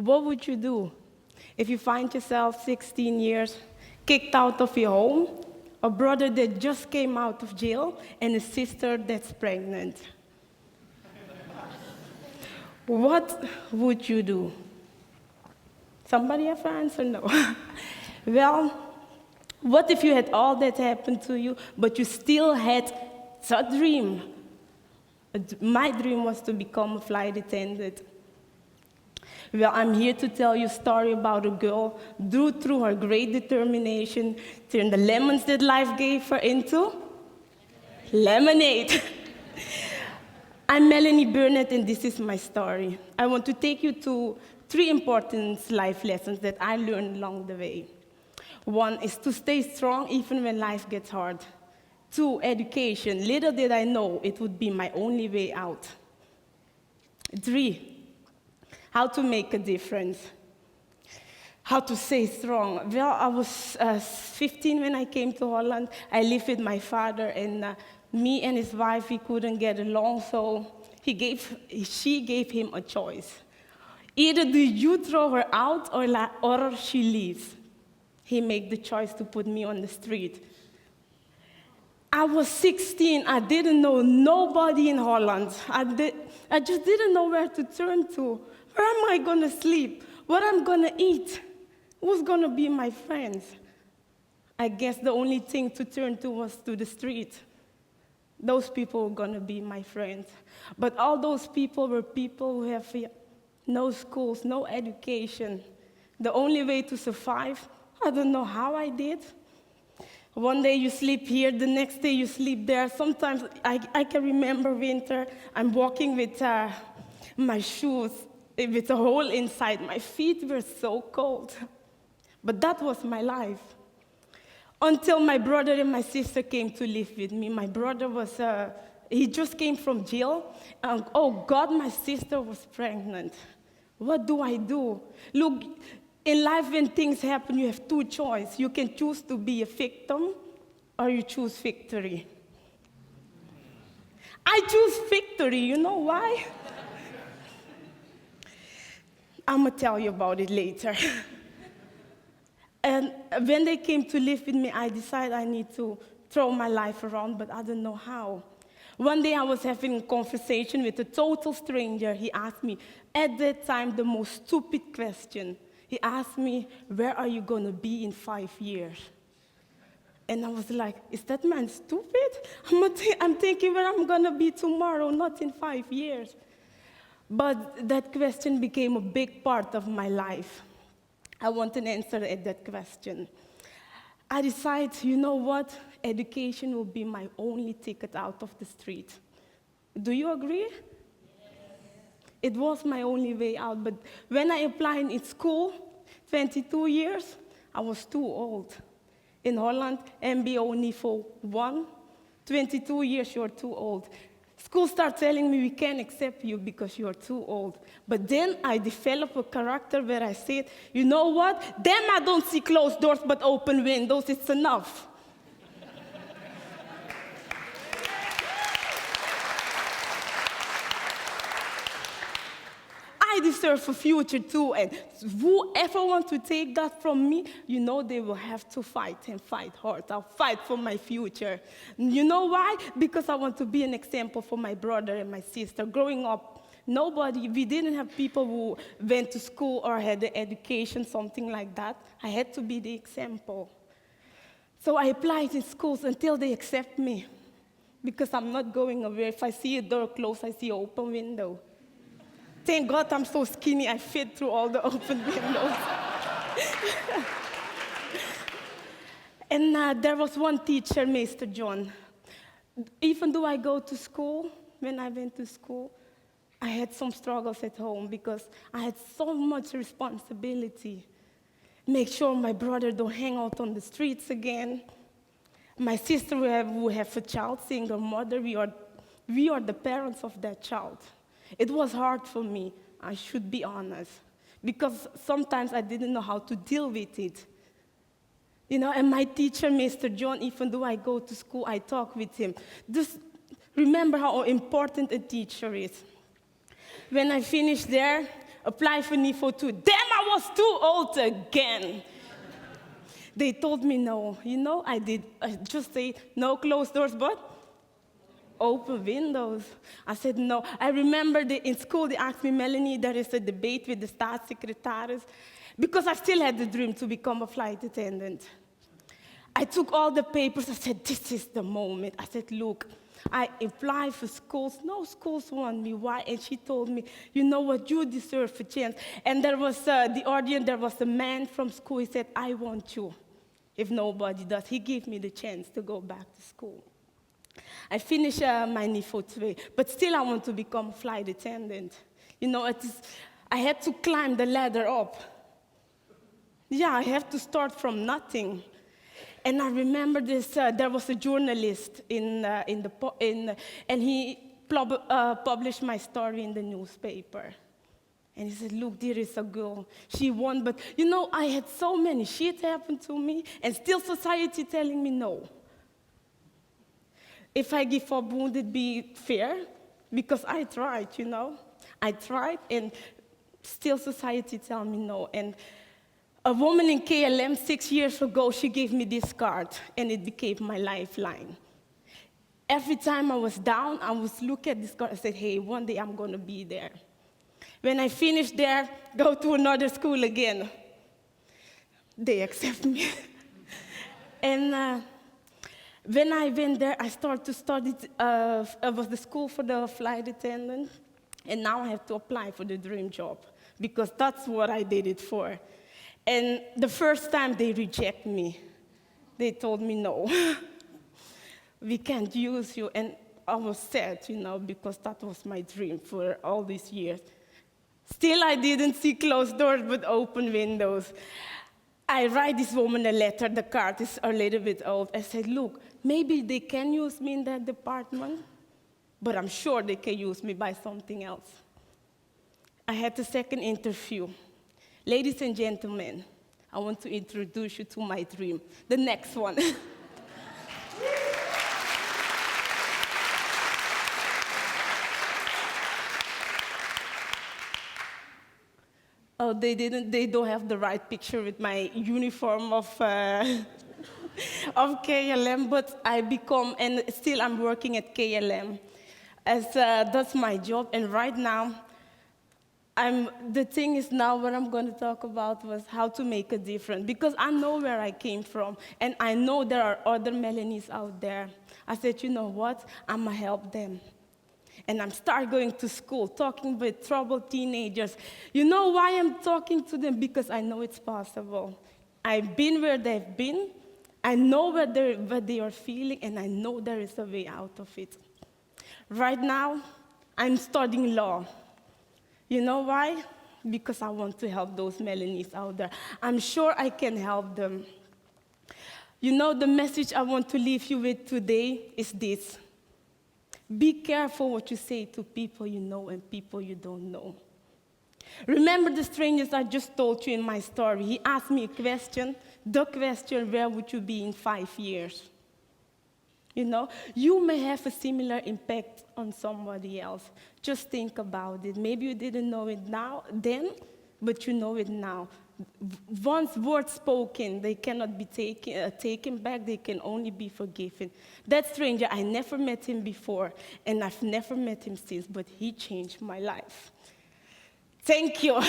What would you do if you find yourself 16 years kicked out of your home, a brother that just came out of jail, and a sister that's pregnant? What would you do? Somebody have an answer? No. Well, what if you had all that happen to you, but you still had a dream? My dream was to become a flight attendant. Well, I'm here to tell you a story about a girl who, through her great determination, turned the lemons that life gave her into lemonade. I'm Melanie Burnett, and this is my story. I want to take you to 3 important life lessons that I learned along the way. 1 is to stay strong even when life gets hard. 2, education. Little did I know it would be my only way out. 3, how to make a difference. How to stay strong. Well, I was 15 when I came to Holland. I lived with my father, and me and his wife, we couldn't get along, so she gave him a choice. Either do you throw her out or she leaves. He made the choice to put me on the street. I was 16. I didn't know nobody in Holland. I just didn't know where to turn to. Where am I going to sleep? What am I going to eat? Who's going to be my friends? I guess the only thing to turn to was to the street. Those people were going to be my friends. But all those people were people who have no schools, no education. The only way to survive, I don't know how I did. One day you sleep here, the next day you sleep there. Sometimes I can remember winter, I'm walking with my shoes with a hole inside. My feet were so cold. But that was my life. Until my brother and my sister came to live with me. My brother he just came from jail. And oh God, my sister was pregnant. What do I do? Look, in life when things happen, you have 2 choices. You can choose to be a victim or you choose victory. I choose victory. You know why? I'm going to tell you about it later. And when they came to live with me, I decided I need to throw my life around, but I don't know how. One day I was having a conversation with a total stranger. He asked me, at that time, the most stupid question. He asked me, where are you going to be in 5 years? And I was like, is that man stupid? I'm thinking where I'm going to be tomorrow, not in 5 years. But that question became a big part of my life. I want an answer at that question. I decided, you know what? Education will be my only ticket out of the street. Do you agree? Yes. It was my only way out, but when I applied in school, 22 years, I was too old. In Holland, MBO niveau 1, 22 years, you're too old. School started telling me we can't accept you because you're too old. But then I developed a character where I said, you know what? Then I don't see closed doors but open windows. It's enough. I deserve a future too, and whoever wants to take that from me, you know they will have to fight and fight hard. I'll fight for my future. You know why? Because I want to be an example for my brother and my sister. Growing up, we didn't have people who went to school or had an education, something like that. I had to be the example. So I applied in schools until they accept me, because I'm not going away. If I see a door closed, I see an open window. Thank God I'm so skinny, I fit through all the open windows. And there was one teacher, Mr. John. Even though I go to school, when I went to school, I had some struggles at home because I had so much responsibility. Make sure my brother don't hang out on the streets again. My sister will have a child, single mother. We are the parents of that child. It was hard for me, I should be honest, because sometimes I didn't know how to deal with it. You know, and my teacher, Mr. John, even though I go to school, I talk with him. Just remember how important a teacher is. When I finished there, apply for NIFO 2. Damn, I was too old again. They told me no. You know, I just say no closed doors, but open windows. I said no. I remember in school they asked me, Melanie, there is a debate with the staatssecretaris, because I still had the dream to become a flight attendant. I took all the papers. I said, this is the moment. I said, look, I applied for schools. No schools want me. Why? And she told me, you know what, you deserve a chance. And there was the audience, there was a man from school. He said, I want you. If nobody does, he gave me the chance to go back to school. I finished my NIFO 2, but still I want to become a flight attendant. You know, I had to climb the ladder up. Yeah, I have to start from nothing. And I remember this, there was a journalist and he published my story in the newspaper. And he said, look, there is a girl. She won, but you know, I had so many shit happen to me, and still society telling me no. If I give up, would it be fair? Because I tried, you know. I tried, and still society tell me no. And a woman in KLM 6 years ago, she gave me this card, and it became my lifeline. Every time I was down, I would look at this card and say, hey, one day I'm going to be there. When I finish there, go to another school again. They accept me. And when I went there, I started to study. It was the school for the flight attendant. And now I have to apply for the dream job, because that's what I did it for. And the first time they reject me, they told me no. We can't use you. And I was sad, you know, because that was my dream for all these years. Still, I didn't see closed doors, but open windows. I write this woman a letter. The card is a little bit old. I said, look, maybe they can use me in that department, but I'm sure they can use me by something else. I had the second interview. Ladies and gentlemen, I want to introduce you to my dream, the next one. Oh, they don't have the right picture with my uniform of KLM, but I become, and still I'm working at KLM, as that's my job. And right now, the thing is now what I'm going to talk about was how to make a difference, because I know where I came from, and I know there are other Melanies out there. I said, you know what, I'm going to help them. And I'm start going to school, talking with troubled teenagers. You know why I'm talking to them? Because I know it's possible. I've been where they've been. I know what they are feeling, and I know there is a way out of it. Right now, I'm studying law. You know why? Because I want to help those Melanies out there. I'm sure I can help them. You know, the message I want to leave you with today is this. Be careful what you say to people you know and people you don't know. Remember the strangers I just told you in my story? He asked me a question, the question, where would you be in 5 years? You know, you may have a similar impact on somebody else. Just think about it. Maybe you didn't know it then, but you know it now. Once words spoken, they cannot be taken back. They can only be forgiven. That stranger, I never met him before, and I've never met him since, but he changed my life. Thank you.